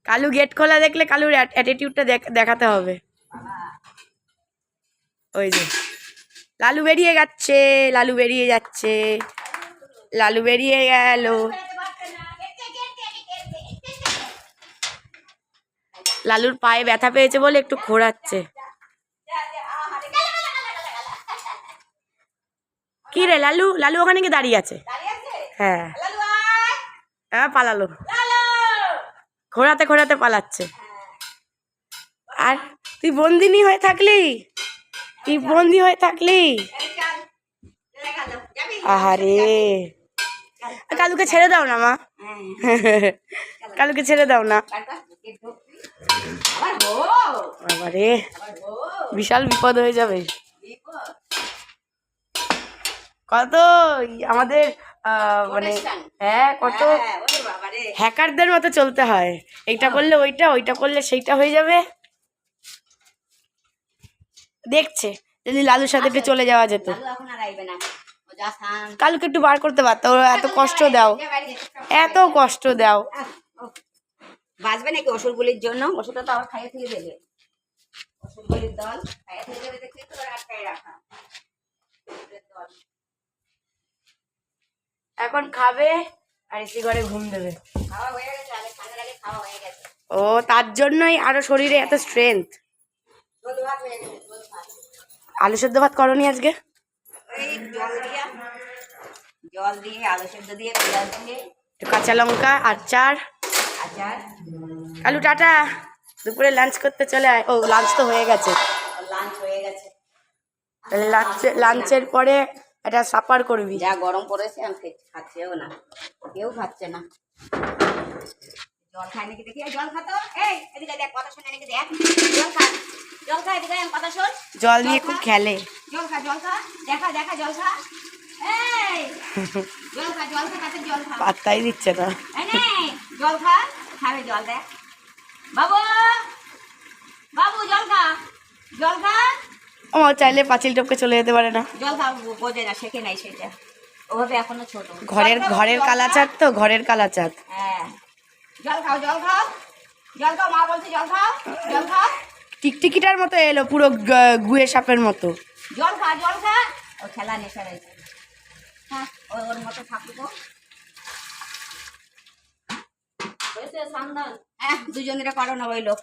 Kalu gate খোলা দেখলে কালুর অ্যাটিটিউডটা দেখাতে হবে। ওই যে লালু বেরিয়ে যাচ্ছে, লালু বেরিয়ে যাচ্ছে, লালু বেরিয়ে গেল। লালুর পায়ে ব্যথা পেয়েছে বলে একটু ঘোরাচ্ছে। কি রে লালু? লালু ওখানে কি দাঁড়িয়ে আছে? হ্যাঁ হ্যাঁ, পালালো, ঘোরাতে ঘোরাতে পালাচ্ছে। আর তুই বন্দিনী হয়ে থাকলি, তুই বন্দি হয়ে থাকলি। আহারে, কালুকে ছেড়ে দাও না মা, কালুকে ছেড়ে দাও না। বাবারে, বিশাল বিপদ হয়ে যাবে। কত আমাদের মানে হ্যাঁ, কত হ্যাকারদের মতো চলতে হয়। এইটা করলে ওইটা, ওইটা করলে সেইটা হয়ে যাবে। দেখছে যদি লালুর সাথে একটু চলে যাওয়া যেত। কালুকে একটু বার করতে পারতো। এত কষ্ট দাও, এত কষ্ট দাও। বাঁচবে নাকি অসুরগুলির জন্য? ওষুধটা তো আবার খাইয়ে থেকে দেবে। অসুরগুলির দল খাইয়ে থেকে দেবে দেখে তো আটকায় রাখা। এখন খাবে আর এসি ঘরে ঘুম দেবে। খাওয়া হয়ে গেছে, আগে ঠান্ডার আগে খাওয়া হয়ে গেছে। ও, তার জন্যই আরো শরীরে এত স্ট্রেংথ। আলু সেদ্ধ ভাত করনি আজকে? ওই জল দিয়ে আলু সেদ্ধ দিয়ে পেঁয়াজ দিয়ে কাঁচা লঙ্কা, আচার। আচার। কালু টাটা, দুপুরে লাঞ্চ করতে চলে আয়। ও, লাঞ্চ তো হয়ে গেছে। লাঞ্চ হয়ে গেছে। তাহলে লাঞ্চের পরে একটা সাপার করবি। যা গরম পড়েছে আমি খাচ্ছেও না, কেউ খাচ্ছে না। জল খায় নাকি দেখি? জল খাতো। এই এদিকে দেখ, কথা শুনে নাকি দেখ। জল খা, জল খা, এদিকে কথা শোন। জল নিয়ে খুব খেলে। জল খা, জল খা, দেখা দেখা জল খা। এই জল খা, জল খা, কাছে জল খা। পাত্তাই দিচ্ছে না। এই জল খা, খাবে জল দেখ। বাবু, বাবু জল খা, জল খা। ও চাইলে পাঁচিল টপকে চলে যেতে পারে না। জল খা, বোঝে না, শেখে নাই সেটা, ওভাবে এখনো ছোট। ঘরের কালাচাঁদ তো, ঘরের কালাচাঁদ। হ্যাঁ, জল খাও, জল খাও, জল খাও, মা বলছে জল খাও, জল খাও। টিকটিকিটার মতো এলো, পুরো গুয়ে সাপের মতো। জল খা, জল খা। ও খেলা নেশা রয়েছে। হ্যাঁ, ওর মতো থাকবো। হ্যাঁ, দুজনেরা করো না, ওই লোক।